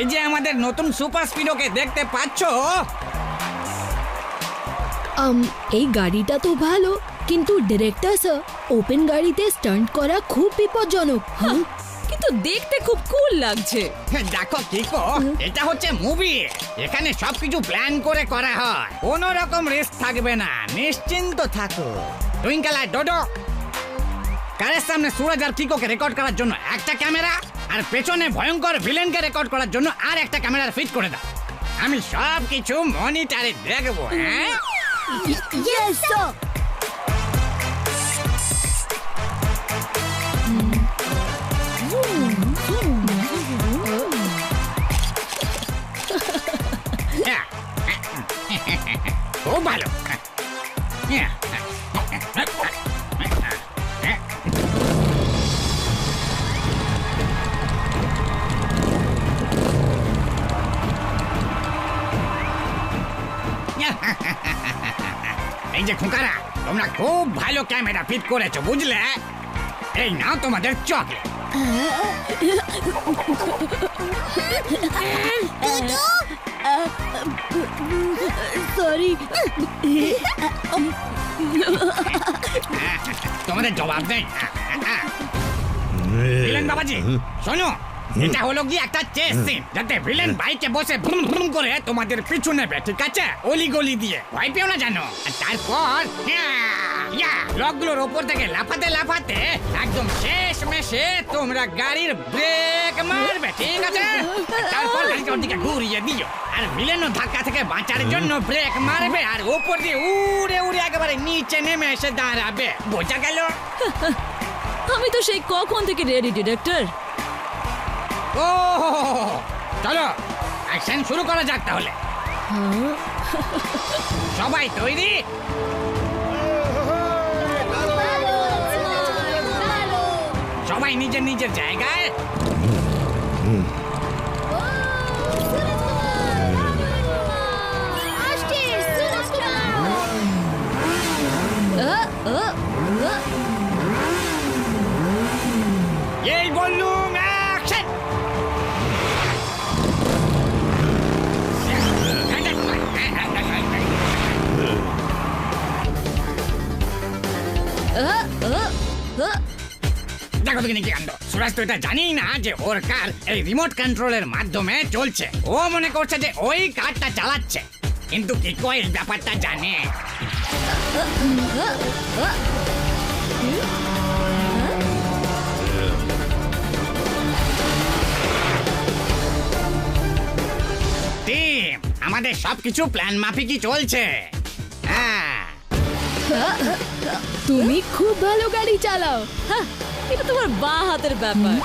এই যে আমাদের নতুন সুপার স্পিডোকে দেখতে পাচ্ছো? এই গাড়িটা তো ভালো, কিন্তু ডিরেক্টর স্যার, ওপেন গাড়িতে স্টান্ট করা খুব বিপজ্জনক। কিন্তু দেখতে খুব কুল লাগছে। দেখো কিকো, এটা হচ্ছে মুভি। এখানে সবকিছু প্ল্যান করে করা হয়, কোনো রকম রিস্ক থাকবে না, নিশ্চিন্ত থাকো। টুইঙ্কেল আর ডোডো, কারের সামনে সুরজ আর কিকোকে রেকর্ড করার জন্য একটা ক্যামেরা, আর পেছনে ভয়ঙ্কর ভিলেনকে রেকর্ড করার জন্য আর একটা ক্যামেরা ফিট করে দাও। আমি সব কিছু মনিটরে দেখবো। হ্যাঁ, ইয়েস স্যার। খুব ভালো। এই যে খোকারা, তোমরা খুব ভালো ক্যামেরা ফিট করেছো, বুঝলে? এই নাও তোমাদের চকলেট। সরি। তোমাদের জবাব নেই। ভিলেন বাবাজি, শোনো, এটা হলো কি একটা চেস সিন, যাতে ভিলেন বাইকে বসে ভ্রুম ভ্রুম করে তোমাদের পিছু নেবে, ঠিক আছে? অলি গলি দিয়ে, ভয় পেও না জানো। আর তারপর ব্লকগুলোর ওপর থেকে লাফাতে লাফাতে একদম শেষ মেশে তোমরা গাড়ির ব্রেক মারবে, ঠিক আছে? তারপর গাড়িটা ওদিকে ঘুরিয়ে দিও, আর ভিলেনও ধাক্কা থেকে বাঁচার জন্য ব্রেক মারবে, আর ওপর দিয়ে উড়ে উড়ে একেবারে নিচে নেমে এসে দাঁড়াবে। বোঝা গেল? আমি তো সেই কখন থেকে রেডি ডিরেক্টর। ও, চলো অ্যাকশন শুরু করা যাক তাহলে। সবাই তৈরি? সবাই নিজের নিজের জায়গায়। এই বললুম অ্যাকশন। দেখো তুমি কি কাণ্ড, সুরাজ তো এটা জানিই না যে ওর কার এই রিমোট কন্ট্রোলের মাধ্যমে চলছে। ও মনে করছে যে ওই কারটা চালাচ্ছে, কিন্তু কিকো এই ব্যাপারটা জানে। টিম, আমাদের সবকিছু প্ল্যান মাফিকই চলছে। হ্যাঁ, তুমি খুব ভালো গাড়ি চালাও। এটা তোমার বাঁ হাতের ব্যাপার।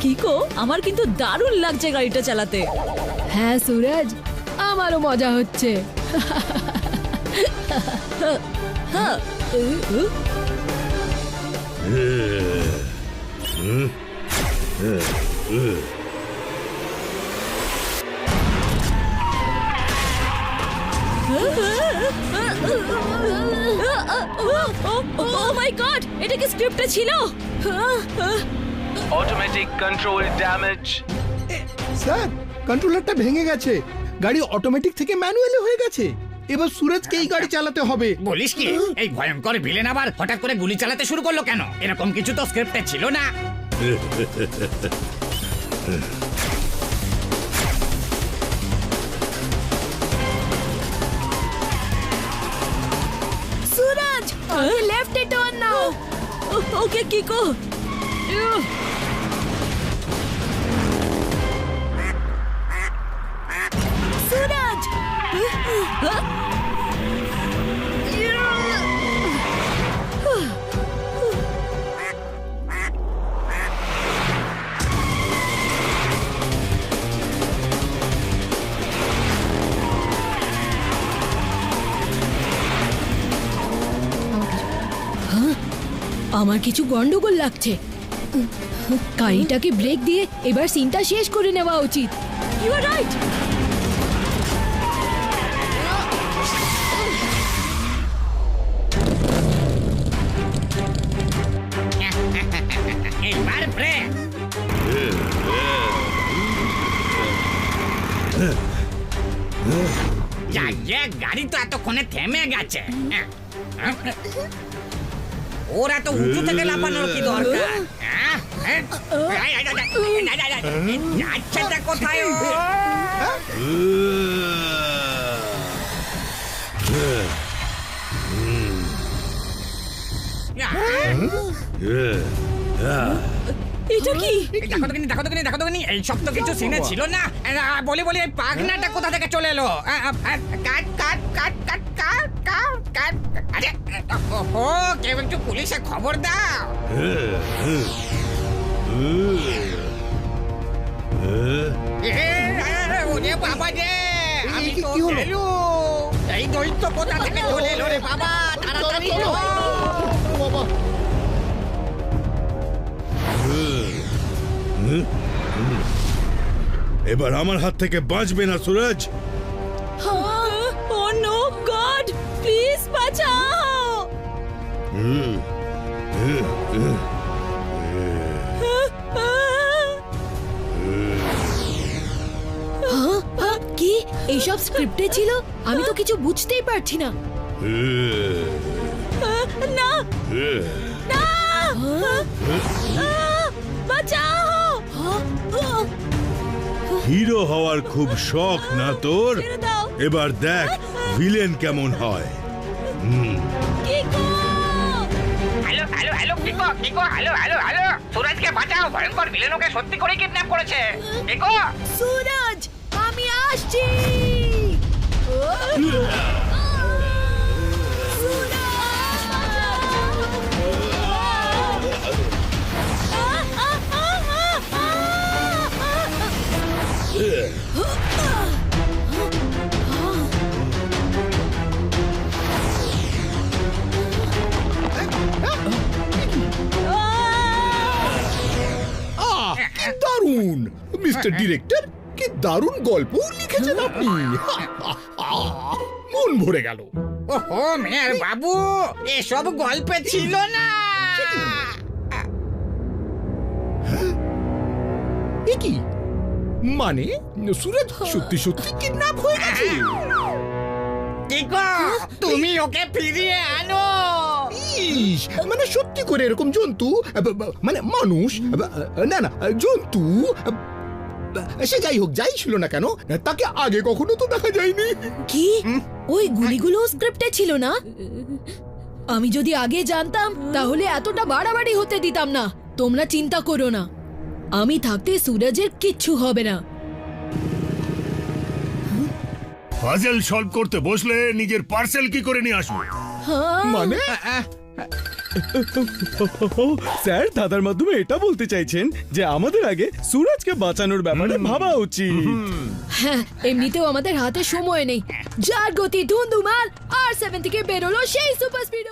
কিকো, আমার কিন্তু দারুণ লাগছে গাড়িটা চালাতে। হ্যাঁ সুরজ, আমারও মজা হচ্ছে। ও মাই গড, এটা কি স্ক্রিপ্টে ছিল? Automatic control damage. স্যার, কন্ট্রোলারটা ভেঙে গেছে, গাড়ি অটোমেটিক থেকে ম্যানুয়ালি হয়ে গেছে। এবার সুরজকে এই গাড়ি চালাতে হবে। বলিস কি এই ভয়ঙ্কর ভিলেন আবার হঠাৎ করে গুলি চালাতে শুরু করলো কেন? এরকম কিছু তো স্ক্রিপ্টে ছিল না। সুরজ, লেফটে টার্ন নাও। ওকে কিকো। সুরজ, আমার কিছু গন্ডগোল লাগছে। গাড়িটাকে ব্রেক দিয়ে এবার সিনটা শেষ করে নেওয়া উচিত। You are right. এইবার ব্রেক। যাইয়ে গাড়ি তো এতক্ষণে থেমে গেছে। ওরা তো উঁচু থেকে লাফানোর কি দরকার? যাচ্ছেটা কোথায় ও? এটা কি? দেখো তো এই সব তো কিছু সিনে ছিল না। বলি এই পাখনাটা কোথা থেকে চলে এলো? কাট কাট কাট কাট কাট কাট কাট। আরে ও কেউ একটু পুলিশে খবর দাও। ওরে বাবা রে, আমি তো গেলু। এই দৈত্য কোথা থেকে চলে এলো রে বাবা? তাড়াতাড়ি বাবা, এবার আমার হাত থেকে বাঁচবে না সুরজ। ও নো গড, প্লিজ বাঁচাও। কি এইসব স্ক্রিপ্টে ছিল? আমি তো কিছু বুঝতেই পারছি না। না না, বাঁচাও। হিরো হওয়ার খুব শখ না তোর? ছেড়ে দাও। এবার দেখ ভিলেন কেমন হয়। কিকো, হ্যালো কিকো হ্যালো সুরজকে বাঁচাও, ভয়ঙ্কর ভিলেন ওকে সত্যি করে কিডন্যাপ করেছে। কিকো সুরজ, আমি আসছি। দারুণ মিস্টার ডিরেক্টর, কি দারুণ গল্প লিখেছেন আপনি। মন ভরে গেল। ওহো মেয়ার বাবু, এসব গল্পে ছিল না। এ কি মানে, সুরজ সত্যি সত্যি কিডন্যাপ হয়ে গেছে? কিকো তুমি ওকে ফিরিয়ে আনো। ইস, মানে সত্যি করে এরকম জন্তু, মানে মানুষ না না জন্তু, সে যাই হোক, যাই ছিল না কেন, তাকে আগে কখনো তো দেখা যায়নি। কি ওই গুলিগুলো স্ক্রিপ্টে ছিল না? আমি যদি আগে জানতাম তাহলে এতটা বাড়াবাড়ি হতে দিতাম না। তোমরা চিন্তা করো না, আমি থাকতে সুরজের কিচ্ছু হবে না। পাজল সলভ করতে বসলে নিজের পার্সেল কি করে নিয়ে আসবো? মানে স্যার দাদার মাধ্যমে এটা বলতে চাইছেন যে আমাদের আগে সুরজকে বাঁচানোর ব্যাপারে ভাবা উচিত। হ্যাঁ, এমনিতেও আমাদের হাতে সময় নেই। যার গতি ধুন্ধুমার আর 7 থেকে বেরোলো সেই সুপার স্পিড।